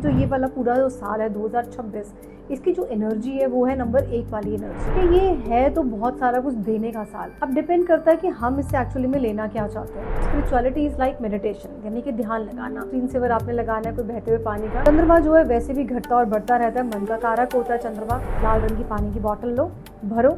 जो ये वाला पूरा जो साल है 2026, इसकी जो एनर्जी है वो है नंबर 1 वाली एनर्जी कि ये है तो बहुत सारा कुछ देने का साल। अब डिपेंड करता है कि हम इससे एक्चुअली में लेना क्या चाहते हैं। स्पिरिचुअलिटी इज लाइक मेडिटेशन, यानी कि ध्यान लगाना। स्क्रीन सेवर आपने लगाना है कोई बहते हुए पानी का। चंद्रमा जो है वैसे भी घटता और बढ़ता रहता है, मन का कारक होता है चंद्रमा। लाल रंग की पानी की बॉटल लो, भरो,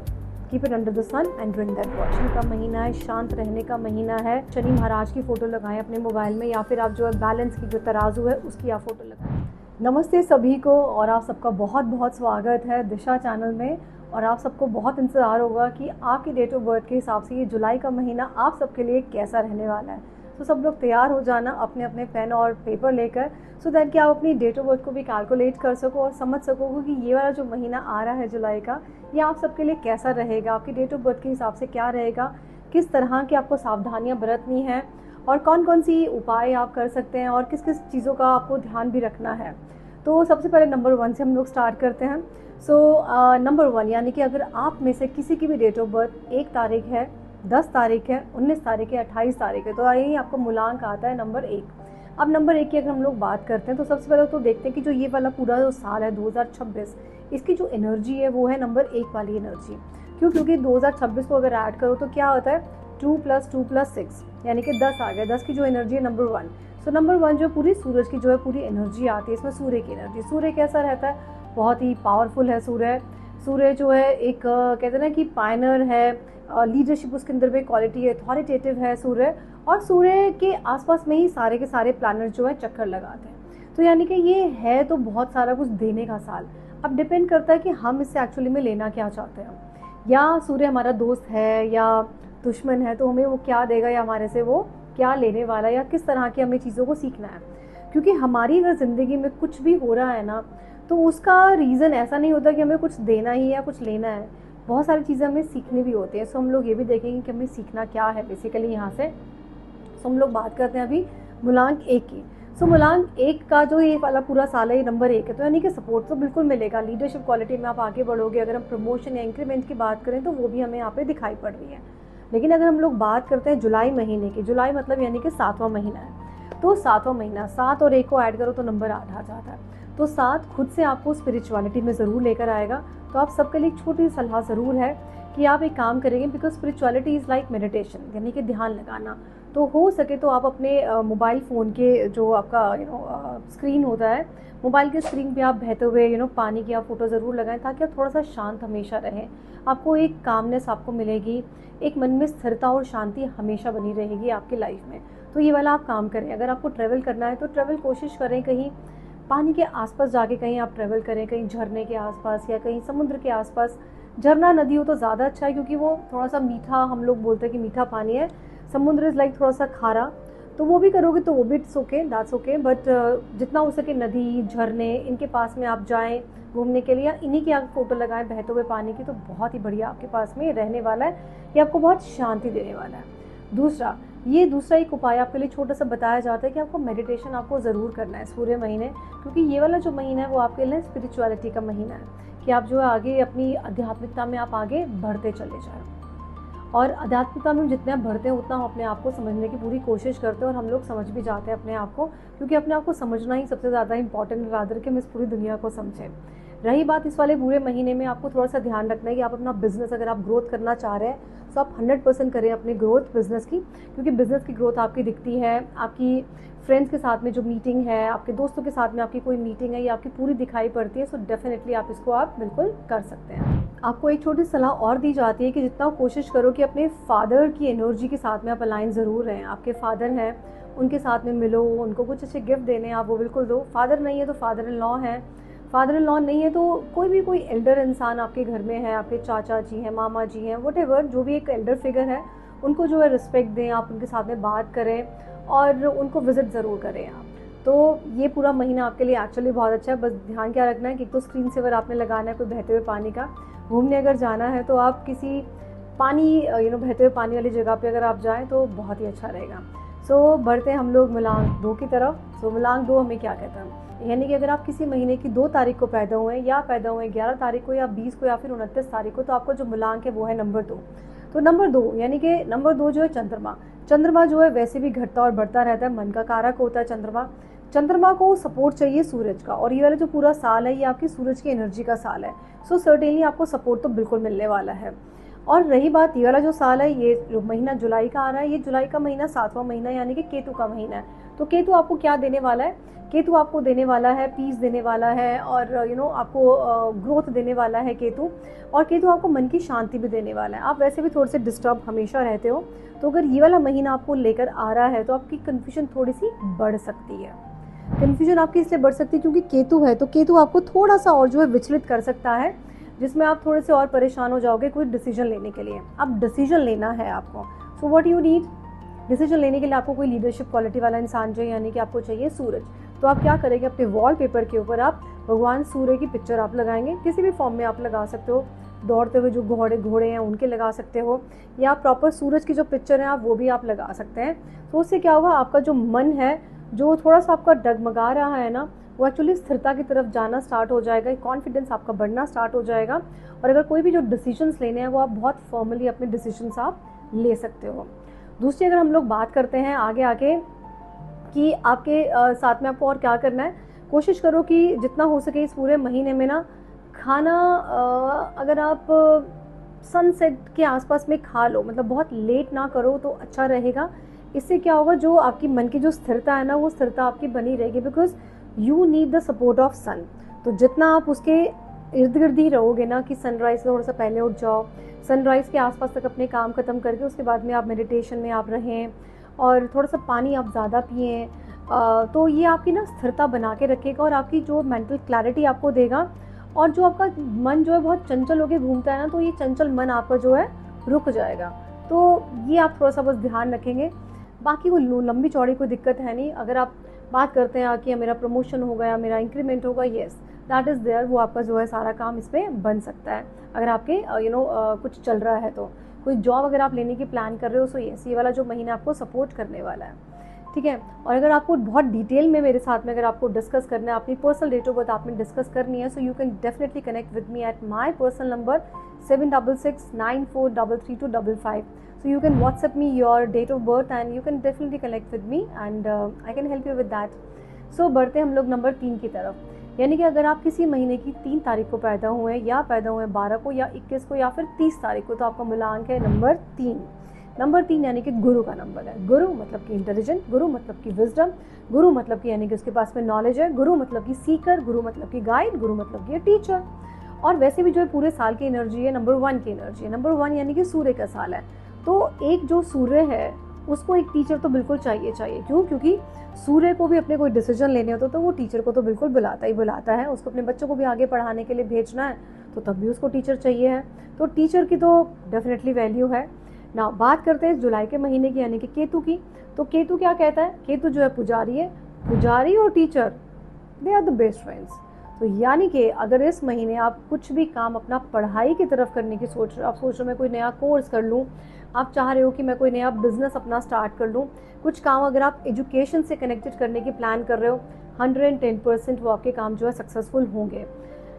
keep it under the sun and drink that water. का महीना है, शांत रहने का महीना है। शनि महाराज की फोटो लगाएं अपने मोबाइल में, या फिर आप जो है बैलेंस की जो तराजू है उसकी आप फोटो लगाएं। नमस्ते सभी को, और आप सबका बहुत बहुत स्वागत है दिशा चैनल में। और आप सबको बहुत इंतज़ार होगा कि आपकी डेट ऑफ बर्थ के हिसाब से ये जुलाई का महीना आप सबके लिए कैसा रहने वाला है। तो सब लोग तैयार हो जाना अपने अपने पेन और पेपर लेकर, सो दैट कि आप अपनी डेट ऑफ बर्थ को भी कैलकुलेट कर सको और समझ सको कि ये वाला जो महीना आ रहा है जुलाई का, ये आप सबके लिए कैसा रहेगा, आपकी डेट ऑफ बर्थ के हिसाब से क्या रहेगा, किस तरह की आपको सावधानियाँ बरतनी है और कौन कौन सी उपाय आप कर सकते हैं और किस किस चीज़ों का आपको ध्यान भी रखना है। तो सबसे पहले नंबर 1 से हम लोग स्टार्ट करते हैं। नंबर 1 यानी कि अगर आप में से किसी की भी डेट ऑफ बर्थ 1 तारीख है, 10 तारीख है, 19 तारीख है, 28 तारीख है, तो यही आपको मूलांक आता है नंबर 1। अब नंबर 1 की अगर हम लोग बात करते हैं तो सबसे पहले तो देखते हैं कि जो ये वाला पूरा जो साल है 2026, इसकी जो एनर्जी है वो है नंबर 1 वाली एनर्जी। क्योंकि 2026 को अगर ऐड करो तो क्या होता है 2 + 2 + 6 यानी कि 10 आ गया। 10 की जो एनर्जी है नंबर 1। सो नंबर 1 जो पूरी सूरज की जो है पूरी एनर्जी आती है, इसमें सूर्य की एनर्जी। सूर्य कैसा रहता है, बहुत ही पावरफुल है सूर्य। सूर्य जो है एक कहते हैं ना कि पायनर है, लीडरशिप उसके अंदर भी क्वालिटी है, अथॉरिटेटिव है सूर्य। और सूर्य के आसपास में ही सारे के सारे प्लैनेट जो है चक्कर लगाते हैं। तो यानी कि ये है तो बहुत सारा कुछ देने का साल। अब डिपेंड करता है कि हम इससे एक्चुअली में लेना क्या चाहते हैं, या सूर्य हमारा दोस्त है या दुश्मन है, तो हमें वो क्या देगा या हमारे से वो क्या लेने वाला है, या किस तरह की हमें चीज़ों को सीखना है। क्योंकि हमारी अगर ज़िंदगी में कुछ भी हो रहा है ना, तो उसका रीज़न ऐसा नहीं होता कि हमें कुछ देना ही या कुछ लेना है। बहुत सारी चीज़ें हमें सीखनी भी होती है। सो हम लोग ये भी देखेंगे कि हमें सीखना क्या है बेसिकली यहाँ से। सो हम लोग बात करते हैं अभी मूलांक 1 की। सो मूलांक 1 का जो ये वाला पूरा साल है, ये नंबर 1 है, तो यानी कि सपोर्ट तो बिल्कुल मिलेगा। लीडरशिप क्वालिटी में आप आगे बढ़ोगे। अगर हम प्रमोशन या इंक्रीमेंट की बात करें तो वो भी हमें यहाँ पे दिखाई पड़ रही है। लेकिन अगर हम लोग बात करते हैं जुलाई महीने की, जुलाई मतलब यानी कि 7वां महीना है, तो 7वां महीना 7 और 1 को ऐड करो तो नंबर 8 आ जाता है। तो 7 खुद से आपको स्पिरिचुअलिटी में ज़रूर लेकर आएगा। तो आप सबके लिए एक छोटी सलाह ज़रूर है कि आप एक काम करेंगे, because spirituality is like meditation, यानी कि ध्यान लगाना। तो हो सके तो आप अपने मोबाइल फ़ोन के जो आपका स्क्रीन होता है, मोबाइल के स्क्रीन पे आप बहते हुए पानी की आप फ़ोटो ज़रूर लगाएं, ताकि आप थोड़ा सा शांत हमेशा रहें। आपको एक कामनेस आपको मिलेगी, एक मन में स्थिरता और शांति हमेशा बनी रहेगी आपकी लाइफ में। तो ये वाला आप काम करें। अगर आपको ट्रैवल करना है तो ट्रैवल कोशिश करें कहीं पानी के आसपास जाके कहीं आप ट्रैवल करें, कहीं झरने के आसपास या कहीं समुद्र के आसपास। झरना नदी हो तो ज़्यादा अच्छा है, क्योंकि वो थोड़ा सा मीठा, हम लोग बोलते हैं कि मीठा पानी है। समुद्र इज़ लाइक थोड़ा सा खारा, तो वो भी करोगे तो वो भी it's okay, that's okay. But जितना हो सके नदी, झरने, इनके पास में आप जाएं घूमने के लिए, इन्हीं की आप फोटो लगाएं बहते हुए पानी की, तो बहुत ही बढ़िया आपके पास में रहने वाला है। ये आपको बहुत शांति देने वाला है। दूसरा एक उपाय आपके लिए छोटा सा बताया जाता है कि आपको मेडिटेशन आपको ज़रूर करना है पूरे महीने। क्योंकि ये वाला जो महीना है वो आपके लिए स्पिरिचुअलिटी का महीना है, कि आप जो है आगे अपनी आध्यात्मिकता में आप आगे बढ़ते चले जाएं। और आध्यात्मिकता में जितने आप बढ़ते हैं उतना हम अपने आप को समझने की पूरी कोशिश करते हैं, और हम लोग समझ भी जाते हैं अपने आप को, क्योंकि अपने आप को समझना ही सबसे ज़्यादा इंपॉर्टेंट है, रादर कि हम इस पूरी दुनिया को समझें। रही बात इस वाले पूरे महीने में, आपको थोड़ा सा ध्यान रखना है कि आप अपना बिजनेस, अगर आप ग्रोथ करना चाह रहे हैं तो आप 100% करें अपनी ग्रोथ बिजनेस की। क्योंकि बिजनेस की ग्रोथ आपकी दिखती है, आपकी फ्रेंड्स के साथ में जो मीटिंग है, आपके दोस्तों के साथ में आपकी कोई मीटिंग है, ये आपकी पूरी दिखाई पड़ती है। सो डेफिनेटली आप इसको आप बिल्कुल कर सकते हैं। आपको एक छोटी सलाह और दी जाती है कि जितना कोशिश करो कि अपने फादर की एनर्जी के साथ में आप अलाइन ज़रूर रहें। आपके फादर हैं, उनके साथ में मिलो, उनको कुछ अच्छे गिफ्ट देने आप वो बिल्कुल दो। फादर नहीं है तो फादर इन लॉ हैं, फादर इन लॉ नहीं है तो कोई एल्डर इंसान आपके घर में है, आपके चाचा जी हैं, मामा जी हैं, व्हाटएवर जो भी एक एल्डर फिगर है, उनको जो है रिस्पेक्ट दें, आप उनके साथ में बात करें और उनको विज़िट ज़रूर करें आप। तो ये पूरा महीना आपके लिए एक्चुअली बहुत अच्छा है। बस ध्यान क्या रखना है कि एक तो स्क्रीन सेवर आपने लगाना है कोई बहते हुए पानी का। घूमने अगर जाना है तो आप किसी पानी बहते हुए पानी वाली जगह पे अगर आप जाएं तो बहुत ही अच्छा रहेगा। सो बढ़ते हैं हम लोग मूलांक 2 की तरफ। सो मूलांक 2 हमें क्या कहता है, यानी कि अगर आप किसी महीने की 2 तारीख को पैदा हुए या पैदा हुए 11 तारीख को या 20 को या फिर 29 तारीख को, तो आपका जो मूलांक है वो है नंबर 2। तो नंबर 2 यानी कि नंबर 2 जो है चंद्रमा जो है वैसे भी घटता और बढ़ता रहता है, मन का कारक होता है चंद्रमा। चंद्रमा को सपोर्ट चाहिए सूरज का, और ये वाला जो पूरा साल है ये आपकी सूरज की एनर्जी का साल है। सो सर्टेनली आपको सपोर्ट तो बिल्कुल मिलने वाला है। और रही बात ये वाला जो साल है, ये जो महीना जुलाई का आ रहा है, ये जुलाई का महीना 7वां महीना यानी कि केतु का महीना है। तो केतु आपको क्या देने वाला है? केतु आपको देने वाला है पीस देने वाला है, और आपको ग्रोथ देने वाला है केतु। और केतु आपको मन की शांति भी देने वाला है। आप वैसे भी थोड़े से डिस्टर्ब हमेशा रहते हो, तो अगर ये वाला महीना आपको लेकर आ रहा है तो आपकी कन्फ्यूजन थोड़ी सी बढ़ सकती है। कन्फ्यूजन आपकी इसलिए बढ़ सकती है क्योंकि केतु है, तो केतु आपको थोड़ा सा और जो है विचलित कर सकता है, जिसमें आप थोड़े से और परेशान हो जाओगे कोई डिसीजन लेने के लिए। अब डिसीजन लेना है आपको, सो व्हाट यू नीड, डिसीजन लेने के लिए आपको कोई लीडरशिप क्वालिटी वाला इंसान चाहिए, यानी कि आपको चाहिए सूरज। तो आप क्या करेंगे, अपने वॉलपेपर के ऊपर आप भगवान सूर्य की पिक्चर आप लगाएंगे। किसी भी फॉर्म में आप लगा सकते हो, दौड़ते हुए जो घोड़े हैं उनके लगा सकते हो, या प्रॉपर सूरज की जो पिक्चर है आप वो भी आप लगा सकते हैं। तो उससे क्या होगा, आपका जो मन है जो थोड़ा सा आपका डगमगा रहा है ना, वो एक्चुअली स्थिरता की तरफ जाना स्टार्ट हो जाएगा, कॉन्फिडेंस आपका बढ़ना स्टार्ट हो जाएगा। और अगर कोई भी जो डिसीजंस लेने हैं वो आप बहुत फॉर्मली अपने डिसीजंस आप ले सकते हो। दूसरी अगर हम लोग बात करते हैं आगे कि आपके साथ में आपको और क्या करना है, कोशिश करो कि जितना हो सके इस पूरे महीने में ना खाना अगर आप सनसेट के आसपास में खा लो, मतलब बहुत लेट ना करो तो अच्छा रहेगा। इससे क्या होगा, जो आपकी मन की जो स्थिरता है ना वो स्थिरता आपकी बनी रहेगी, because you need the support of sun. तो जितना आप उसके इर्द गिर्द ही रहोगे ना, कि सनराइज से थोड़ा सा पहले उठ जाओ, सनराइज के आसपास तक अपने काम खत्म करके उसके बाद में आप मेडिटेशन में आप रहें, और थोड़ा सा पानी आप ज़्यादा पिएं, तो ये आपकी ना स्थिरता बना के रखेगा और आपकी जो मेंटल क्लैरिटी आपको देगा। और जो आपका मन जो है बहुत चंचल होकर घूमता है ना, तो ये चंचल मन आपका जो है रुक जाएगा। तो ये आप थोड़ा सा बस ध्यान रखेंगे। बाकी कोई लंबी चौड़ी कोई दिक्कत है नहीं। अगर आप बात करते हैं कि मेरा प्रमोशन होगा या मेरा इंक्रीमेंट होगा, येस दैट इज़ देयर, वो आपका जो है सारा काम इस पर बन सकता है। अगर आपके कुछ चल रहा है, तो कोई जॉब अगर आप लेने की प्लान कर रहे हो, सो येस ये वाला जो महीना आपको सपोर्ट करने वाला है, ठीक है। और अगर आपको बहुत डिटेल में मेरे साथ में अगर आपको डिस्कस करना है, अपनी पर्सनल डेट ऑफ बर्थ आपने डिस्कस करनी है, so you can definitely connect with me at my personal number 7669433255. So you can WhatsApp me your date of birth and you can definitely connect with me and I can help you with that. So बढ़ते हम लोग number 3 की तरफ, यानी कि अगर आप किसी महीने की 3 तारीख को पैदा हुए हैं, या पैदा हुए हैं 12 को या 21 को या फिर 30 तारीख को, तो आपका मूलांक है नंबर 3। नंबर 3 यानी कि गुरु का नंबर है। गुरु मतलब कि इंटेलिजेंट, गुरु मतलब कि विजडम, गुरु मतलब कि यानी कि उसके पास में नॉलेज है, गुरु मतलब कि सीकर, गुरु मतलब कि गाइड, गुरु मतलब कि टीचर। और वैसे भी जो है पूरे साल की एनर्जी है नंबर 1 की एनर्जी है। नंबर 1 यानी कि सूर्य का साल है, तो एक जो सूर्य है उसको एक टीचर तो बिल्कुल चाहिए। क्यों? क्योंकि सूर्य को भी अपने कोई डिसीजन लेने होते तो वो टीचर को तो बिल्कुल बुलाता है। उसको अपने बच्चों को भी आगे पढ़ाने के लिए भेजना है, तो तब भी उसको टीचर चाहिए है। तो टीचर की तो डेफिनेटली वैल्यू है ना। बात करते हैं जुलाई के महीने की यानी कि केतु की। तो केतु क्या कहता है, केतु जो है पुजारी है। पुजारी और teacher they are the best friends. तो यानी कि अगर इस महीने आप कुछ भी काम अपना पढ़ाई की तरफ करने की सोच रहे हो, आप सोच रहे हो मैं कोई नया कोर्स कर लूँ, आप चाह रहे हो कि मैं कोई नया बिजनेस अपना स्टार्ट कर लूँ, कुछ काम अगर आप एजुकेशन से कनेक्टेड करने की प्लान कर रहे हो, 110% वो आपके काम जो है सक्सेसफुल होंगे।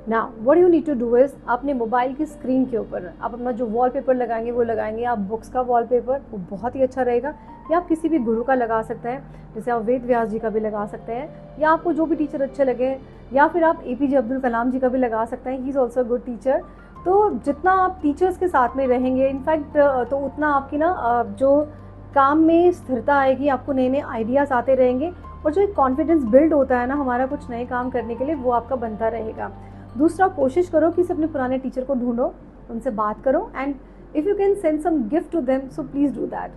ना what you need to do is, अपने मोबाइल की स्क्रीन के ऊपर आप अपना जो वॉलपेपर लगाएंगे वो लगाएंगे आप बुक्स का वॉलपेपर, वो बहुत ही अच्छा रहेगा। या आप किसी भी गुरु का लगा सकते हैं, जैसे आप वेद व्यास जी का भी लगा सकते हैं, या आपको जो भी टीचर अच्छे लगे, या फिर आप APJ अब्दुल कलाम जी का भी लगा सकते हैं, he is also good teacher. तो जितना आप टीचर्स के साथ में रहेंगे इनफैक्ट, तो उतना आपकी ना जो काम में स्थिरता आएगी, आपको नए नए आइडियाज़ आते रहेंगे, और जो एक कॉन्फिडेंस बिल्ड होता है ना हमारा कुछ नए काम करने के लिए, वो आपका बनता रहेगा। दूसरा, कोशिश करो कि अपने पुराने टीचर को ढूंढो, उनसे बात करो, and if you can send some gift to them so please do that.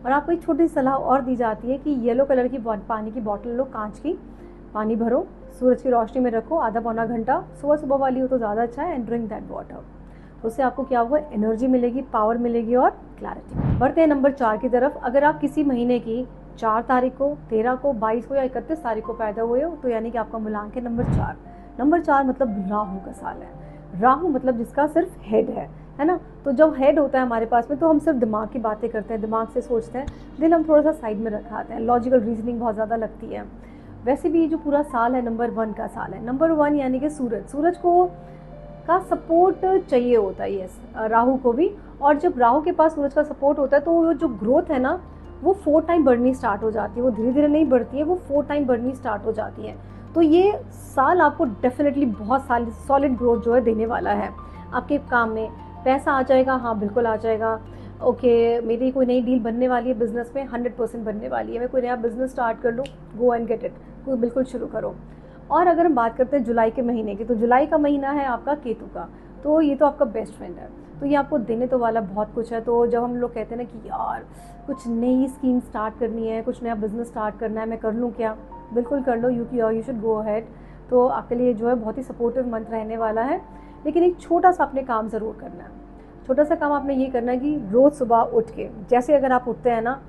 और आपको एक छोटी सलाह और दी जाती है कि येलो कलर की पानी की बॉटल लो, कांच की, पानी भरो, सूरज की रोशनी में रखो आधा पौना घंटा, सुबह वाली हो तो ज़्यादा अच्छा है, एंड ड्रिंक दैट वाटर। तो उससे आपको क्या होगा, एनर्जी मिलेगी, पावर मिलेगी और क्लैरिटी। बढ़ते हैं नंबर 4 की तरफ। अगर आप किसी महीने की 4 तारीख को, 13 को, 22 को या 31 तारीख को पैदा हुए हो, तो यानी कि आपका मूलांक है नंबर 4। नंबर 4 मतलब राहु का साल है। राहु मतलब जिसका सिर्फ हेड है ना। तो जब हेड होता है हमारे पास में, तो हम सिर्फ दिमाग की बातें करते हैं, दिमाग से सोचते हैं, दिल हम थोड़ा सा साइड में रखाते हैं, लॉजिकल रीजनिंग बहुत ज़्यादा लगती है। वैसे भी ये जो पूरा साल है नंबर 1 का साल है। नंबर 1 यानी कि सूरज को का सपोर्ट चाहिए होता है, यस, राहु को भी। और जब राहु के पास सूरज का सपोर्ट होता है तो वो जो ग्रोथ है ना, वो 4 टाइम बढ़नी स्टार्ट हो जाती है। वो धीरे धीरे नहीं बढ़ती है, वो 4 टाइम बढ़नी स्टार्ट हो जाती है। तो ये साल आपको डेफिनेटली बहुत सॉलिड ग्रोथ जो है देने वाला है आपके काम में। पैसा आ जाएगा, हाँ बिल्कुल आ जाएगा। ओके, मेरी कोई नई डील बनने वाली है बिजनेस में, 100% बनने वाली है। मैं कोई नया बिजनेस स्टार्ट कर लूँ, गो एंड गेट इट, कोई बिल्कुल शुरू करो। और अगर हम बात करते हैं जुलाई के महीने की, तो जुलाई का महीना है आपका केतु का, तो ये तो आपका बेस्ट फ्रेंड है, तो ये आपको देने तो वाला बहुत कुछ है। तो जब हम लोग कहते हैं ना कि यार कुछ नई स्कीम स्टार्ट करनी है, कुछ नया बिजनेस स्टार्ट करना है, मैं कर लूँ क्या, बिल्कुल कर लो, यू शुड गो अहेड। तो आपके लिए जो है बहुत ही सपोर्टिव मंथ रहने वाला है। लेकिन एक छोटा सा अपने काम ज़रूर करना है। छोटा सा काम आपने ये करना है कि रोज़ सुबह उठ के, जैसे अगर आप उठते हैं ना,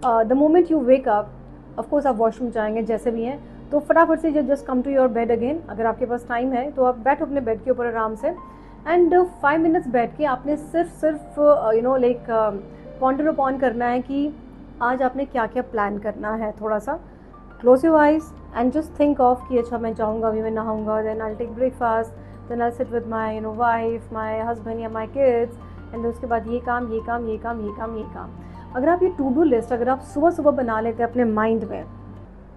the moment you wake up, of course आप वॉशरूम जाएंगे जैसे भी हैं, तो फटाफट से just come to your bed again. अगर आपके पास टाइम है तो आप बैठो अपने बेड के ऊपर आराम से, एंड 5 मिनट्स बैठ के आपने सिर्फ पॉन्डर अपॉन करना है कि आज आपने क्या क्या प्लान करना है। थोड़ा सा close your eyes and just think of कि अच्छा मैं जाऊँगा, अभी मैं नहाऊंगा, then I take breakfast, then I sit with my wife, my husband या माई किड्स, एंड उसके बाद ये काम ये काम ये काम ये काम ये काम। अगर आप ये टू डू लिस्ट अगर आप सुबह सुबह बना लेते हैं अपने माइंड में,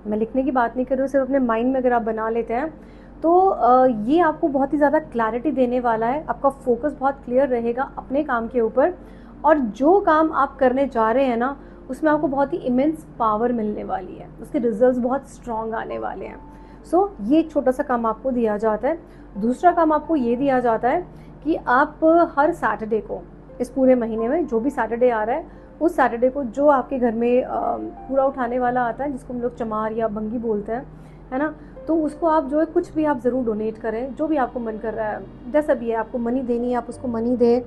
मैं लिखने की बात नहीं कर रही हूँ, सिर्फ अपने माइंड में अगर आप बना लेते हैं, तो ये आपको बहुत ही ज़्यादा क्लैरिटी देने वाला है। आपका फोकस बहुत क्लियर रहेगा अपने काम के ऊपर, और जो काम आप करने जा रहे हैं ना, उसमें आपको बहुत ही इमेंस पावर मिलने वाली है, उसके रिजल्ट्स बहुत स्ट्रॉन्ग आने वाले हैं। सो ये एक छोटा सा काम आपको दिया जाता है। दूसरा काम आपको ये दिया जाता है कि आप हर सैटरडे को, इस पूरे महीने में जो भी सैटरडे आ रहा है, उस सैटरडे को जो आपके घर में कूड़ा उठाने वाला आता है, जिसको हम लोग चमार या बंगी बोलते हैं, है ना, तो उसको आप जो है कुछ भी आप ज़रूर डोनेट करें, जो भी आपको मन कर रहा है, जैसा भी है। आपको मनी देनी है आप उसको मनी दें,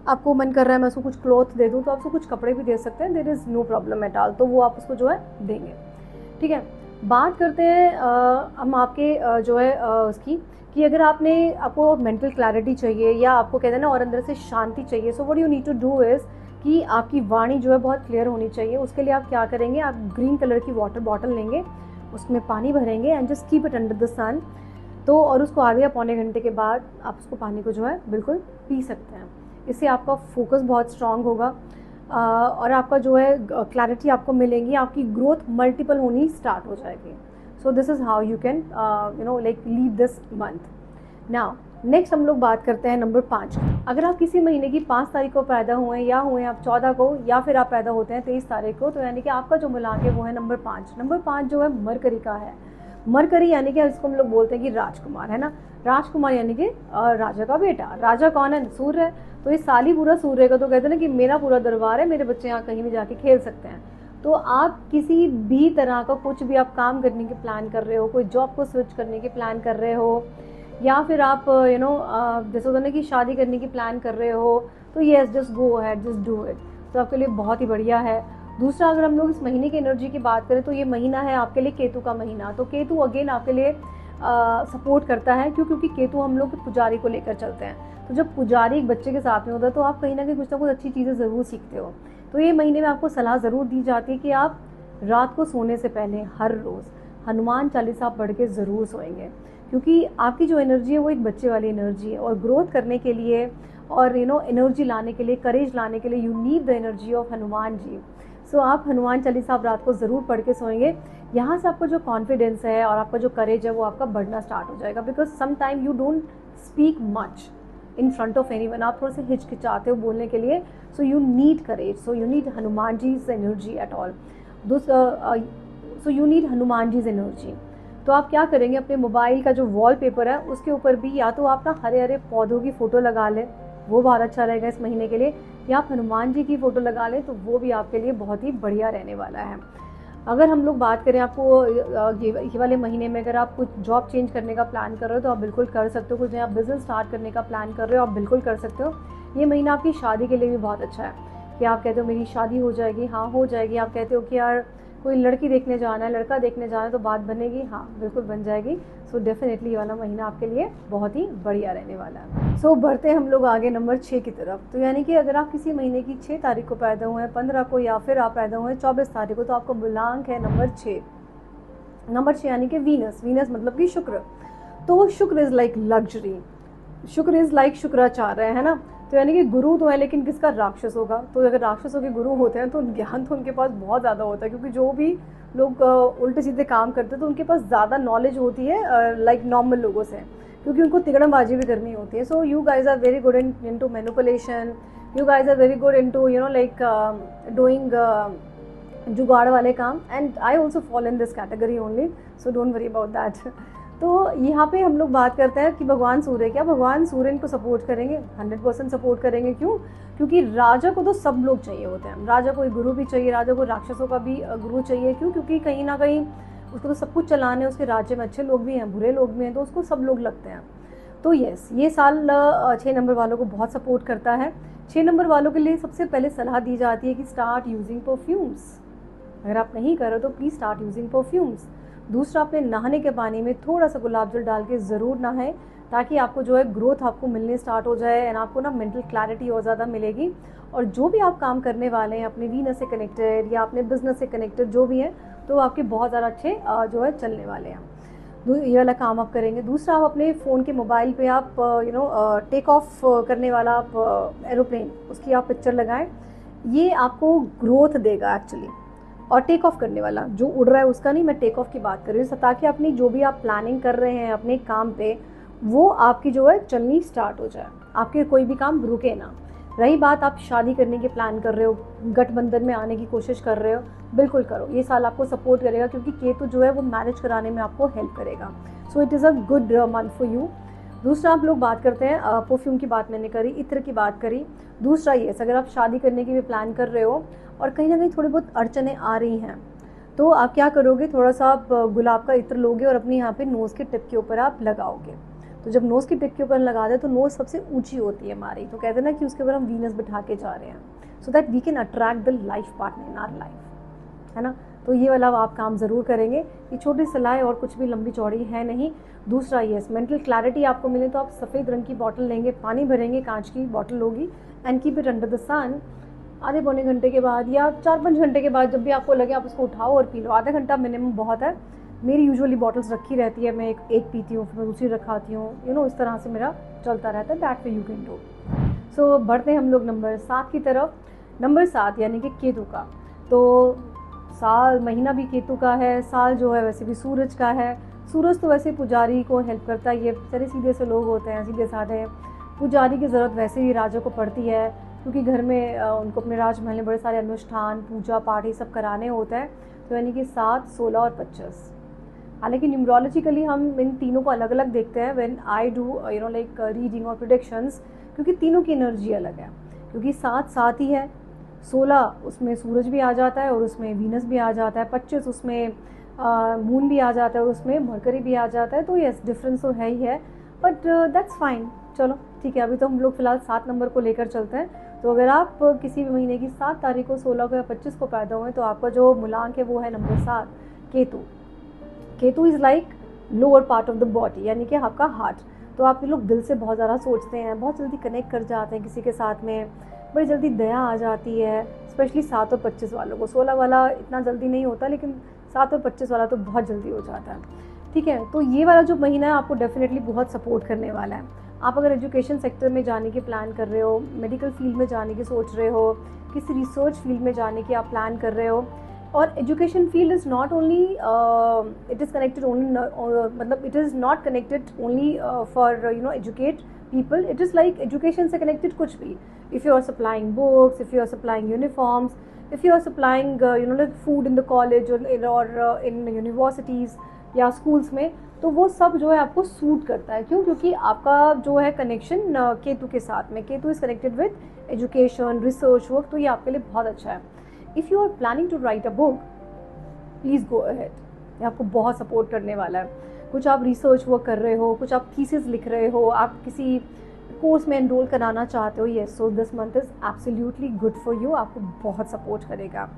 आपको मन कर रहा है मैं उसको कुछ क्लॉथ दे दूँ तो आप उसको कुछ कपड़े भी दे सकते हैं, there is no problem at all, तो वो आप उसको जो है देंगे। ठीक है, बात करते हैं हम आपके जो है उसकी, कि अगर आपको मेंटल क्लैरिटी चाहिए, या आपको कहते हैं ना और अंदर से शांति चाहिए, so what you need to do is कि आपकी वाणी जो है बहुत क्लियर होनी चाहिए। उसके लिए आप क्या करेंगे, आप ग्रीन कलर की वाटर बॉटल लेंगे, उसमें पानी भरेंगे and just keep it under the sun. तो और उसको आधे या पौने घंटे के बाद आप उसको पानी को जो है बिल्कुल पी सकते हैं। इससे आपका फोकस बहुत स्ट्रांग होगा, और आपका जो है क्लैरिटी आपको मिलेंगी, आपकी ग्रोथ मल्टीपल होनी स्टार्ट हो जाएगी। So this is how you can leave this month. Now next हम लोग बात करते हैं नंबर 5। अगर आप किसी महीने की 5 तारीख को पैदा हुए, या हुए आप 14 को, या फिर आप पैदा होते हैं 23 तारीख को, तो यानी कि आपका जो मिलान है वो है नंबर 5। नंबर 5 जो है मरकरी का है। मरकरी यानी कि इसको हम लोग बोलते हैं कि राजकुमार, है ना। राजकुमार यानी कि राजा का बेटा। राजा कौन है, सूर्य है। तो ये साल ही पूरा सूर्य का, तो कहते हैं ना कि मेरा पूरा दरबार है, मेरे बच्चे यहाँ कहीं भी जाके खेल सकते हैं। तो आप किसी भी तरह का कुछ भी आप काम करने के प्लान कर रहे हो, कोई जॉब को स्विच करने के प्लान कर रहे हो, या फिर आप जैसे होता है ना कि शादी करने की प्लान कर रहे हो, तो yes just go ahead, just do it. तो आपके लिए बहुत ही बढ़िया है। दूसरा, अगर हम लोग इस महीने की एनर्जी की बात करें, तो ये महीना है आपके लिए केतु का महीना। तो केतु अगेन आपके लिए सपोर्ट करता है, क्योंकि केतु हम लोग पुजारी को लेकर चलते हैं। तो जब पुजारी एक बच्चे के साथ में होता है, तो आप कहीं ना कहीं कुछ ना कुछ अच्छी चीज़ें ज़रूर सीखते हो। तो ये महीने में आपको सलाह ज़रूर दी जाती है कि आप रात को सोने से पहले हर रोज़ हनुमान चालीसा पढ़ के ज़रूर सोएंगे, क्योंकि आपकी जो एनर्जी है वो एक बच्चे वाली एनर्जी है, और ग्रोथ करने के लिए और एनर्जी लाने के लिए, करेज लाने के लिए, you need the energy of Hanuman ji. So आप हनुमान चालीसा आप रात को ज़रूर पढ़ के सोएंगे। यहाँ से आपका जो कॉन्फिडेंस है और आपका जो करेज है वो आपका बढ़ना स्टार्ट हो जाएगा, because some time you don't speak much in front of anyone, आप थोड़े से हिचकिचाते हो बोलने के लिए। So you need courage, so you need Hanuman ji energy at all, so you need Hanuman ji energy. तो आप क्या करेंगे, अपने मोबाइल का जो वॉलपेपर है उसके ऊपर भी या तो आप ना हरे हरे पौधों की फ़ोटो लगा लें, वो बहुत अच्छा रहेगा इस महीने के लिए, या आप हनुमान जी की फ़ोटो लगा लें, तो वो भी आपके लिए बहुत ही बढ़िया रहने वाला है। अगर हम लोग बात करें आपको ये वाले महीने में, अगर आप कुछ जॉब चेंज करने का प्लान कर रहे हो तो आप बिल्कुल कर सकते हो। कुछ नया बिज़नेस स्टार्ट करने का प्लान कर रहे हो, आप बिल्कुल कर सकते हो। ये महीना आपकी शादी के लिए भी बहुत अच्छा है, कि आप कहते हो मेरी शादी हो जाएगी, हाँ हो जाएगी। आप कहते हो कि यार कोई लड़की देखने जाना है, लड़का देखने जाना है, तो बात बनेगी, हाँ बिल्कुल बन जाएगी। सो डेफिनेटली ये वाला महीना आपके लिए बहुत ही बढ़िया रहने वाला है। सो बढ़ते हैं हम लोग आगे नंबर 6 की तरफ। तो यानी कि अगर आप किसी महीने की 6 तारीख को पैदा हुए हैं, 15 को, या फिर आप पैदा हुए हैं 24 तारीख को, तो आपका बुलांक है नंबर 6। नंबर 6 यानी कि वीनस। वीनस मतलब कि शुक्र। तो शुक्र इज़ लाइक लग्जरी, शुक्र इज़ लाइक शुक्राचार्य, है ना। तो यानी कि गुरु तो है लेकिन किसका, राक्षस होगा। तो अगर राक्षसों के गुरु होते हैं तो ज्ञान तो उनके पास बहुत ज़्यादा होता है, क्योंकि जो भी लोग उल्टे सीधे काम करते हैं तो उनके पास ज़्यादा नॉलेज होती है लाइक नॉर्मल लोगों से, क्योंकि उनको तिगड़मबाजी भी करनी होती है। So you guys are very good in to manipulation, you guys are very good in to like doing jugaad वाले काम, and I also follow in this category only, so don't worry about that. तो यहाँ पे हम लोग बात करते हैं कि भगवान सूर्य, क्या भगवान सूर्य इनको सपोर्ट करेंगे? 100% सपोर्ट करेंगे। क्यों? क्योंकि राजा को तो सब लोग चाहिए होते हैं, राजा को एक गुरु भी चाहिए, राजा को राक्षसों का भी गुरु चाहिए। क्यों? क्योंकि कहीं ना कहीं उसको तो सब कुछ चलाने, उसके राज्य में अच्छे लोग भी हैं, बुरे लोग भी हैं, तो उसको सब लोग लगते हैं। तो यस, ये साल 6 नंबर वालों को बहुत सपोर्ट करता है। 6 नंबर वालों के लिए सबसे पहले सलाह दी जाती है कि स्टार्ट यूजिंग परफ्यूम्स। अगर आप नहीं कर रहे तो प्लीज़ स्टार्ट यूजिंग परफ्यूम्स। दूसरा, अपने नहाने के पानी में थोड़ा सा गुलाब जल डाल के ज़रूर नहाएं, ताकि आपको जो है ग्रोथ आपको मिलने स्टार्ट हो जाए, एंड आपको ना मेंटल क्लैरिटी और ज़्यादा मिलेगी। और जो भी आप काम करने वाले हैं अपने वीनस से कनेक्टेड या अपने बिजनेस से कनेक्टेड जो भी है, तो आपके बहुत ज़्यादा अच्छे जो है चलने वाले हैं। ये वाला काम आप करेंगे। दूसरा, आप अपने फ़ोन के मोबाइल पे आप टेक ऑफ करने वाला आप एरोप्लेन, उसकी आप पिक्चर लगाएं। ये आपको ग्रोथ देगा एक्चुअली। और टेक ऑफ करने वाला जो उड़ रहा है उसका नहीं, मैं टेक ऑफ की बात कर रही हूँ, ताकि अपनी जो भी आप प्लानिंग कर रहे हैं अपने काम पे, वो आपकी जो है चलनी स्टार्ट हो जाए, आपके कोई भी काम रुके ना। रही बात आप शादी करने के प्लान कर रहे हो, गठबंधन में आने की कोशिश कर रहे हो, बिल्कुल करो, ये साल आपको सपोर्ट करेगा, क्योंकि केतु जो है वो मैनेज कराने में आपको हेल्प करेगा। So it is a good month for you. दूसरा, आप लोग बात करते हैं परफ्यूम की बात मैंने करी, इत्र की बात करी। दूसरा ये, अगर आप शादी करने की भी प्लान कर रहे हो और कहीं ना कहीं थोड़ी बहुत अड़चने आ रही हैं, तो आप क्या करोगे, थोड़ा सा आप गुलाब का इत्र लोगे और अपने यहाँ पे नोज़ के टिप के ऊपर आप लगाओगे। तो जब नोज़ की टिप के ऊपर लगा दे तो नोज़ सबसे ऊंची होती है हमारी, तो कहते हैं ना कि उसके ऊपर हम वीनस बिठा के जा रहे हैं, so that we can attract the life partner in our life, है ना। तो ये वाला आप काम ज़रूर करेंगे। ये छोटी सलाह है और कुछ भी लंबी चौड़ी है नहीं। दूसरा, यस, मेंटल क्लैरिटी आपको मिले तो आप सफ़ेद रंग की बॉटल लेंगे, पानी भरेंगे, कांच की बॉटल होगी, and keep it under the sun. आधे पौने घंटे के बाद या 4-5 घंटे के बाद जब भी आपको लगे आप उसको उठाओ और पी लो। आधा घंटा मिनिमम बहुत है। मेरी यूजुअली बॉटल्स रखी रहती है, मैं एक पीती हूँ, फिर मैं दूसरी रखाती हूँ, इस तरह से मेरा चलता रहता है। That way you can do. So बढ़ते हैं हम लोग नंबर 7 की तरफ। नंबर 7 यानी कि केतु का। तो साल, महीना भी केतु का है, साल जो है वैसे भी सूरज का है। सूरज तो वैसे पुजारी को हेल्प करता है, ये सारे सीधे से लोग होते हैं, सीधे साधे। पुजारी की ज़रूरत वैसे ही राजा को पड़ती है, क्योंकि घर में उनको अपने राजमहल में बड़े सारे अनुष्ठान, पूजा पाठ ये सब कराने होते हैं। तो यानी कि 7, 16 और 25। हालांकि न्यूमरोलॉजिकली हम इन तीनों को अलग अलग देखते हैं when I do like reading और प्रेडिक्शंस, क्योंकि तीनों की एनर्जी अलग है। क्योंकि 7 7 ही है, 16 उसमें सूरज भी आ जाता है और उसमें वीनस भी आ जाता है, 25 उसमें मून भी आ जाता है और उसमें मरकरी भी आ जाता है। तो यस, डिफरेंस तो है ही है, बट दैट्स फाइन। चलो ठीक है, अभी तो हम लोग फिलहाल 7 नंबर को लेकर चलते हैं। तो अगर आप किसी भी महीने की 7 तारीख को, 16 को या 25 को पैदा हुए, तो आपका जो मूलांक है वो है number 7, Ketu. Ketu is like lower part of the body, यानी कि आपका हार्ट। तो आप लोग दिल से बहुत ज़्यादा सोचते हैं, बहुत जल्दी कनेक्ट कर जाते हैं किसी के साथ में, बड़ी जल्दी दया आ जाती है, स्पेशली 7 और 25 वालों को। 16 वाला इतना जल्दी नहीं होता, लेकिन 7 और 25 वाला तो बहुत जल्दी हो जाता है। ठीक है, तो ये वाला जो महीना है आपको डेफिनेटली बहुत सपोर्ट करने वाला है। आप अगर एजुकेशन सेक्टर में जाने की प्लान कर रहे हो, मेडिकल फील्ड में जाने की सोच रहे हो, किसी रिसर्च फील्ड में जाने की आप प्लान कर रहे हो, और education field is not only it is connected only, मतलब it is not connected only for educate people, it is like education से कनेक्टेड कुछ भी। If you are supplying books, if you are supplying uniforms, if you are supplying like food in the college और in universities या schools में, तो वो सब जो है आपको सूट करता है। क्यों? क्योंकि आपका जो है कनेक्शन केतु के साथ में, Ketu is connected with education, research work, तो ये आपके लिए बहुत अच्छा है। If you are planning to write a book, please go ahead, ये आपको बहुत सपोर्ट करने वाला है। कुछ आप रिसर्च वर्क कर रहे हो, कुछ आप थीसिस लिख रहे हो, आप किसी कोर्स में एनरोल कराना चाहते हो, yes, so this month is absolutely good for you, आपको बहुत सपोर्ट करेगा।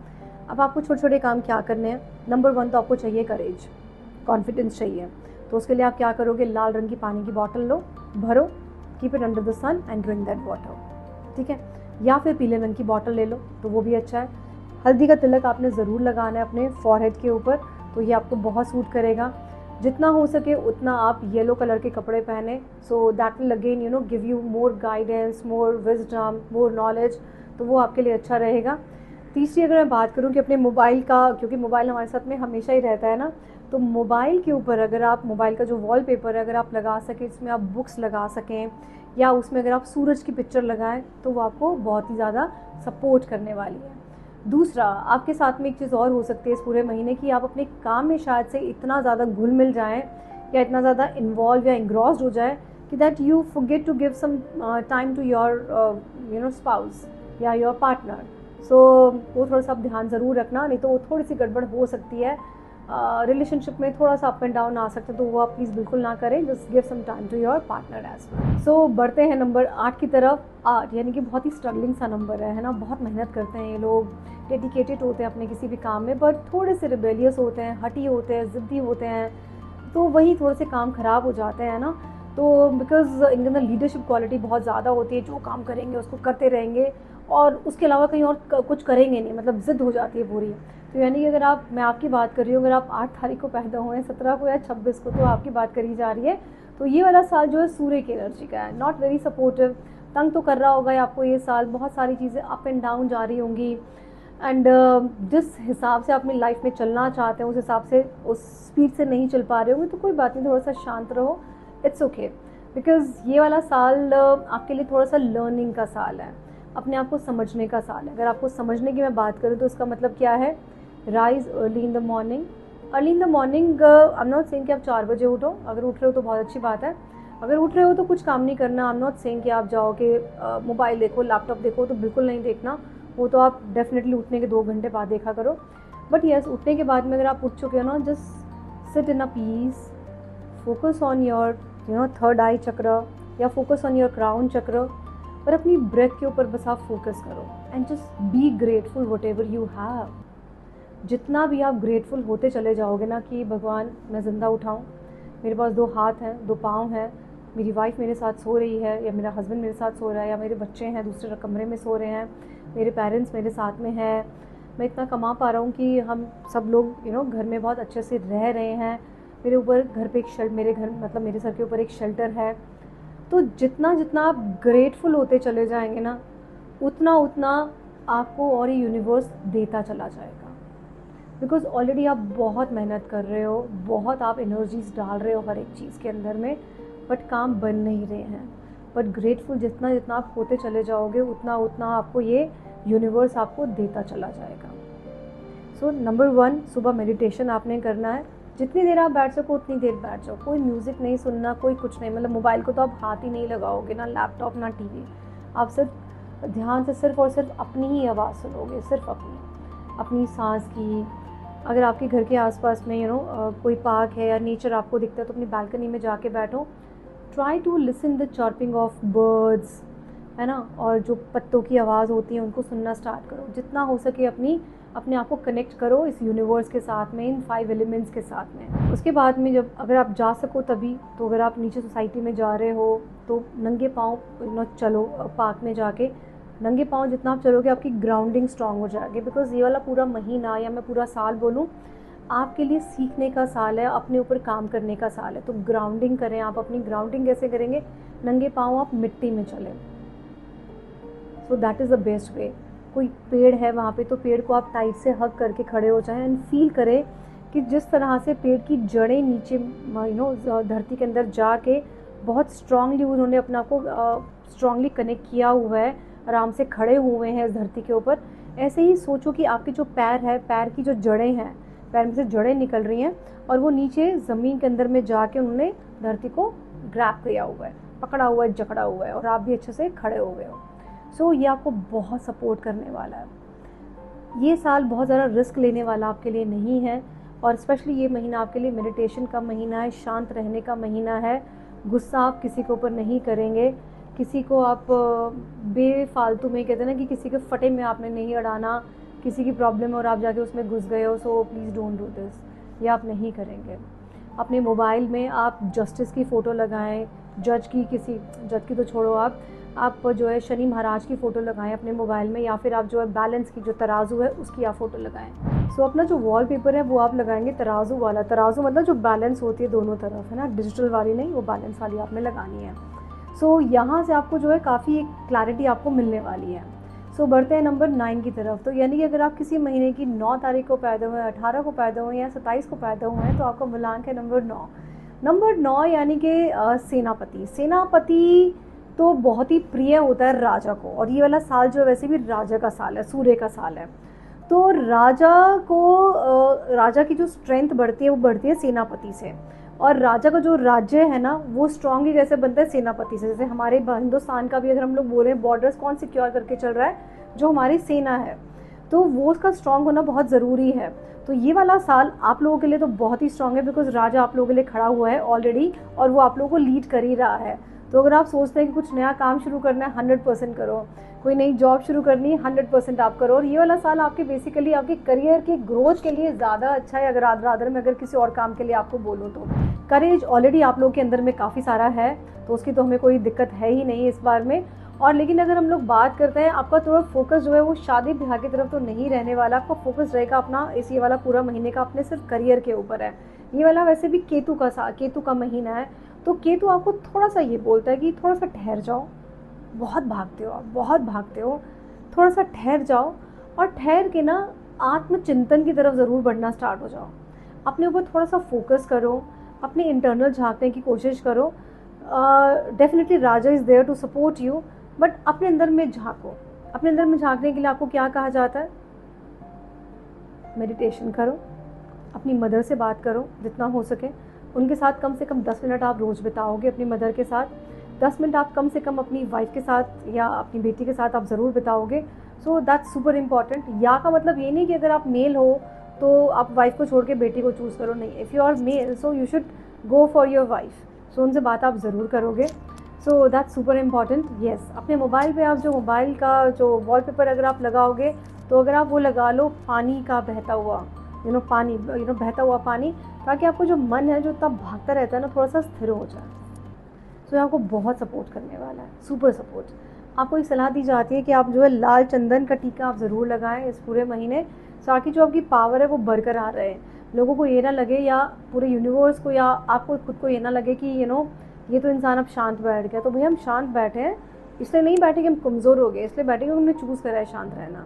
अब आपको छोटे छोटे काम क्या करने हैं। नंबर 1 तो आपको चाहिए करेज, कॉन्फिडेंस चाहिए। तो उसके लिए आप क्या करोगे, लाल रंग की पानी की बॉटल लो, भरो, keep it under the sun and drink that water, ठीक है। या फिर पीले रंग की बॉटल ले लो, तो वो भी अच्छा है। हल्दी का तिलक आपने ज़रूर लगाना है अपने फॉरहेड के ऊपर, तो ये आपको बहुत सूट करेगा। जितना हो सके उतना आप येलो कलर के कपड़े पहने, so that will again give you more guidance, more wisdom, more knowledge, तो वो आपके लिए अच्छा रहेगा। तीसरी अगर मैं बात करूँ कि अपने मोबाइल का, क्योंकि मोबाइल हमारे साथ में हमेशा ही रहता है ना, तो मोबाइल के ऊपर अगर आप मोबाइल का जो वॉलपेपर है अगर आप लगा सकें, इसमें आप बुक्स लगा सकें या उसमें अगर आप सूरज की पिक्चर लगाएं तो वो आपको बहुत ही ज़्यादा सपोर्ट करने वाली है। दूसरा, आपके साथ में एक चीज़ और हो सकती है इस पूरे महीने की, आप अपने काम में शायद से इतना ज़्यादा घुल मिल जाएँ या इतना ज़्यादा इन्वॉल्व या इंग्रॉस्ड हो जाए कि that you forget to give some time to your spouse या योर पार्टनर। सो वो थोड़ा सा आप ध्यान ज़रूर रखना, नहीं तो वो थोड़ी सी गड़बड़ हो सकती है, रिलेशनशिप में थोड़ा सा अप एंड डाउन आ सकते हैं, तो वो आप प्लीज़ बिल्कुल ना करें। Just give some time to your partner as well. So बढ़ते हैं नंबर 8 की तरफ। 8 यानी कि बहुत ही स्ट्रगलिंग सा नंबर है ना, बहुत मेहनत करते हैं ये लोग, डेडिकेटेड होते हैं अपने किसी भी काम में, बट थोड़े से रिबेलियस होते हैं, हटी होते हैं, ज़िद्दी होते हैं, तो वही थोड़े से काम ख़राब हो जाते हैं ना। तो बिकॉज इनके अंदर लीडरशिप क्वालिटी बहुत ज़्यादा होती है, जो काम करेंगे उसको करते रहेंगे और उसके अलावा कहीं और कुछ करेंगे नहीं, मतलब ज़िद हो जाती है पूरी। तो यानी कि अगर मैं आपकी बात कर रही हूँ, अगर आप 8 तारीख को पैदा हुए हैं, 17 को या 26 को, तो आपकी बात करी जा रही है, तो ये वाला साल जो है सूर्य की एनर्जी का है, नॉट वेरी सपोर्टिव, तंग तो कर रहा होगा आपको ये साल, बहुत सारी चीज़ें अप एंड डाउन जा रही होंगी, एंड जिस हिसाब से आप अपनी लाइफ में चलना चाहते हैं उस हिसाब से, उस स्पीड से नहीं चल पा रहे होंगे, तो कोई बात नहीं, थोड़ा सा शांत रहो, इट्स ओके। बिकॉज ये वाला साल आपके लिए थोड़ा सा लर्निंग का साल है, अपने आप को समझने का साल है। अगर आपको समझने की मैं बात करूँ तो इसका मतलब क्या है, rise early in the morning. Early in the morning I am not saying कि आप 4 बजे उठो, अगर उठ रहे हो तो बहुत अच्छी बात है, अगर उठ रहे हो तो कुछ काम नहीं करना। आई एम नॉट सेइंग कि आप जाओ कि मोबाइल देखो, लैपटॉप देखो, तो बिल्कुल नहीं देखना, वो तो आप डेफिनेटली उठने के 2 घंटे बाद देखा करो। बट येस, उठने के बाद में अगर आप उठ चुके हो ना, just sit in a peace, focus on your third eye chakra या फोकस ऑन योर क्राउन चक्र, और अपनी ब्रेथ के ऊपर बस आप फोकस करो and just be grateful what ever you have. जितना भी आप ग्रेटफुल होते चले जाओगे ना कि भगवान मैं ज़िंदा उठाऊँ, मेरे पास 2 हाथ हैं, 2 पाँव हैं, मेरी वाइफ मेरे साथ सो रही है या मेरा हस्बैंड मेरे साथ सो रहा है या मेरे बच्चे हैं दूसरे कमरे में सो रहे हैं, मेरे पेरेंट्स मेरे साथ में हैं, मैं इतना कमा पा रहा हूँ कि हम सब लोग घर में बहुत अच्छे से रह रहे हैं, मेरे ऊपर घर पे मेरे घर मतलब मेरे सर के ऊपर एक शेल्टर है। तो जितना जितना आप ग्रेटफुल होते चले जाएंगे ना, उतना उतना आपको और ये यूनिवर्स देता चला जाएगा। बिकॉज ऑलरेडी आप बहुत मेहनत कर रहे हो, बहुत आप एनर्जीज डाल रहे हो हर एक चीज़ के अंदर में, बट काम बन नहीं रहे हैं। बट ग्रेटफुल जितना जितना आप होते चले जाओगे, उतना उतना आपको ये यूनिवर्स आपको देता चला जाएगा। सो नंबर 1, सुबह मेडिटेशन आपने करना है, जितनी देर आप बैठ सको उतनी देर बैठ जाओ, कोई म्यूज़िक नहीं सुनना, कोई कुछ नहीं, मतलब मोबाइल को तो आप हाथ ही नहीं लगाओगे, ना लैपटॉप ना टीवी, आप सिर्फ ध्यान से सिर्फ और सिर्फ अपनी ही आवाज़ सुनोगे, सिर्फ अपनी सांस की। अगर आपके घर के आसपास में कोई पार्क है या नेचर आपको दिखता है तो अपनी बालकनी में जाके बैठो, try to listen the chirping of birds, है ना, और जो पत्तों की आवाज़ होती है उनको सुनना स्टार्ट करो। जितना हो सके अपने आप को कनेक्ट करो इस यूनिवर्स के साथ में, इन 5 एलिमेंट्स के साथ में। उसके बाद में जब अगर आप जा सको तभी, तो अगर आप नीचे सोसाइटी में जा रहे हो तो नंगे पाँव चलो, पार्क में जाके नंगे पाँव जितना आप चलोगे आपकी ग्राउंडिंग स्ट्रांग हो जाएगी। बिकॉज़ ये वाला पूरा महीना या मैं पूरा साल बोलूँ आपके लिए सीखने का साल है, अपने ऊपर काम करने का साल है। तो ग्राउंडिंग करें आप, अपनी ग्राउंडिंग कैसे करेंगे, नंगे पाँव आप मिट्टी में चलें, so that is the best way. कोई पेड़ है वहाँ पे तो पेड़ को आप टाइट से हग करके खड़े हो जाएं एंड फील करें कि जिस तरह से पेड़ की जड़ें नीचे धरती के अंदर जाके बहुत स्ट्रांगली उन्होंने अपना को स्ट्रांगली कनेक्ट किया हुआ है, आराम से खड़े हुए हैं इस धरती के ऊपर। ऐसे ही सोचो कि आपके जो पैर है, पैर की जो जड़ें हैं, पैर में से जड़ें निकल रही हैं और वो नीचे ज़मीन के अंदर में जाके उन्होंने धरती को ग्रैब किया हुआ है, पकड़ा हुआ है, जकड़ा हुआ है, और आप भी अच्छे से खड़े हो गए हो। सो ये आपको बहुत सपोर्ट करने वाला है। ये साल बहुत ज़्यादा रिस्क लेने वाला आपके लिए नहीं है, और स्पेशली ये महीना आपके लिए मेडिटेशन का महीना है, शांत रहने का महीना है। गुस्सा आप किसी के ऊपर नहीं करेंगे, किसी को आप बेफालतू में, कहते हैं ना कि किसी के फटे में आपने नहीं अड़ाना, किसी की प्रॉब्लम है और आप जाके उसमें घुस गए हो, so please don't do this, ये आप नहीं करेंगे। अपने मोबाइल में आप जस्टिस की फ़ोटो लगाएं, जज की तो छोड़ो, आप जो है शनि महाराज की फ़ोटो लगाएं अपने मोबाइल में, या फिर आप जो है बैलेंस की जो तराजू है उसकी आप फ़ोटो लगाएं। सो अपना जो वॉलपेपर है वो आप लगाएंगे तराजू वाला। तराजू मतलब जो बैलेंस होती है दोनों तरफ, है ना, डिजिटल वाली नहीं, वो बैलेंस वाली आपने लगानी है। सो यहाँ से आपको जो है काफ़ी एक क्लैरिटी आपको मिलने वाली है। सो बढ़ते हैं नंबर 9 की तरफ। तो यानी कि अगर आप किसी महीने की 9 तारीख को पैदा हुए, 18 को पैदा हुए या 27 को पैदा हुए हैं, तो आपका मूलांक है नंबर 9। नंबर 9 यानी कि सेनापति। सेनापति तो बहुत ही प्रिय होता है राजा को, और ये वाला साल जो है वैसे भी राजा का साल है, सूर्य का साल है। तो राजा की जो स्ट्रेंथ बढ़ती है वो बढ़ती है सेनापति से, और राजा का जो राज्य है ना वो स्ट्रांग ही कैसे बनता है, सेनापति से। जैसे हमारे हिंदुस्तान का भी अगर हम लोग बोले बॉर्डर्स कौन सिक्योर करके चल रहा है, जो हमारी सेना है, तो वो उसका स्ट्रांग होना बहुत ज़रूरी है। तो ये वाला साल आप लोगों के लिए तो बहुत ही स्ट्रांग है, बिकॉज राजा आप लोगों के लिए खड़ा हुआ है ऑलरेडी, और वो आप लोगों को लीड कर ही रहा है। तो अगर आप सोचते हैं कि कुछ नया काम शुरू करना है, 100% करो। कोई नई जॉब शुरू करनी है, 100% आप करो। और ये वाला साल आपके बेसिकली आपके करियर के ग्रोथ के लिए ज़्यादा अच्छा है। अगर रादर में अगर किसी और काम के लिए आपको बोलूँ तो करेज ऑलरेडी आप लोगों के अंदर में काफ़ी सारा है, तो उसकी तो हमें कोई दिक्कत है ही नहीं इस बार में। और लेकिन अगर हम लोग बात करते हैं, आपका थोड़ा फोकस जो है वो शादी ब्याह की तरफ तो नहीं रहने वाला। आपका फोकस रहेगा अपना ये वाला पूरा महीने का अपने सिर्फ करियर के ऊपर है। ये वाला वैसे भी केतु का महीना है, तो केतु आपको थोड़ा सा ये बोलता है कि थोड़ा सा ठहर जाओ। बहुत भागते हो, थोड़ा सा ठहर जाओ, और ठहर के ना आत्मचिंतन की तरफ ज़रूर बढ़ना स्टार्ट हो जाओ। अपने ऊपर थोड़ा सा फोकस करो, अपने इंटरनल झांकने की कोशिश करो। Definitely Raja is there to support you, but अपने अंदर में झांको। अपने अंदर में झांकने के लिए आपको क्या कहा जाता है, मेडिटेशन करो, अपनी मदर से बात करो जितना हो सके। उनके साथ कम से कम 10 मिनट आप रोज़ बिताओगे अपनी मदर के साथ। 10 मिनट आप कम से कम अपनी वाइफ के साथ या अपनी बेटी के साथ आप ज़रूर बिताओगे। So that's super important. या का मतलब ये नहीं कि अगर आप मेल हो तो आप वाइफ को छोड़ के बेटी को चूज़ करो, नहीं। If you are male so you should go for your wife. So उनसे बात आप ज़रूर करोगे। So that's super important. Yes, अपने मोबाइल पे आप जो मोबाइल का जो वॉलपेपर अगर आप लगाओगे, तो अगर आप वो लगा लो पानी का बहता हुआ, बहता हुआ पानी, ताकि आपको जो मन है जो इतना भागता रहता है ना, थोड़ा सा स्थिर हो जाए। सो ये आपको बहुत सपोर्ट करने वाला है, सुपर सपोर्ट। आपको एक सलाह दी जाती है कि आप जो है लाल चंदन का टीका आप ज़रूर लगाएं इस पूरे महीने, ताकि जो आपकी पावर है वो बरकरार रहे। लोगों को ये ना लगे, या पूरे यूनिवर्स को या आपको खुद को ये ना लगे कि ये तो इंसान अब शांत बैठ गया। तो भैया हम शांत बैठे हैं, इसलिए नहीं बैठे कि हम कमज़ोर हो गए, इसलिए बैठे कि हमने चूज़ करा है शांत रहना,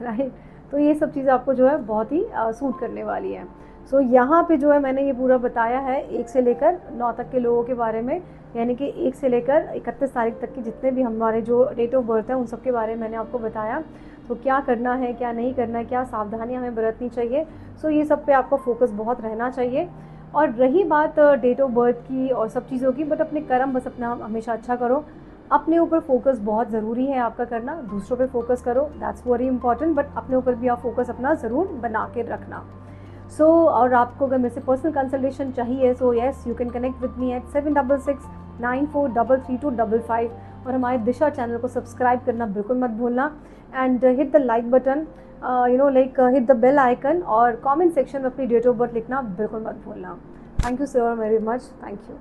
राइट। तो ये सब चीज़ें आपको जो है बहुत ही सूट करने वाली है। सो यहाँ पे जो है मैंने ये पूरा बताया है 1 से लेकर 9 तक के लोगों के बारे में, यानी कि 1 से लेकर 31 तारीख तक की जितने भी हमारे जो डेट ऑफ बर्थ है उन सब के बारे में मैंने आपको बताया। तो क्या करना है, क्या नहीं करना है, क्या सावधानियाँ हमें बरतनी चाहिए, सो ये सब पे आपका फोकस बहुत रहना चाहिए। और रही बात डेट ऑफ बर्थ की और सब चीज़ों की, बट अपने कर्म बस अपना हमेशा अच्छा करो। अपने ऊपर फोकस बहुत ज़रूरी है आपका करना, दूसरों पे फोकस करो, दैट्स वेरी इंपॉर्टेंट, बट अपने ऊपर भी आप फोकस अपना ज़रूर बना के रखना। और आपको अगर मेरे से पर्सनल कंसल्टेशन चाहिए, so yes you can connect with me at 7669433255, और हमारे दिशा चैनल को सब्सक्राइब करना बिल्कुल मत भूलना, and hit the like button, hit the bell icon, और कमेंट सेक्शन में अपनी डेट ऑफ बर्थ लिखना बिल्कुल मत भूलना। Thank you so very much, thank you.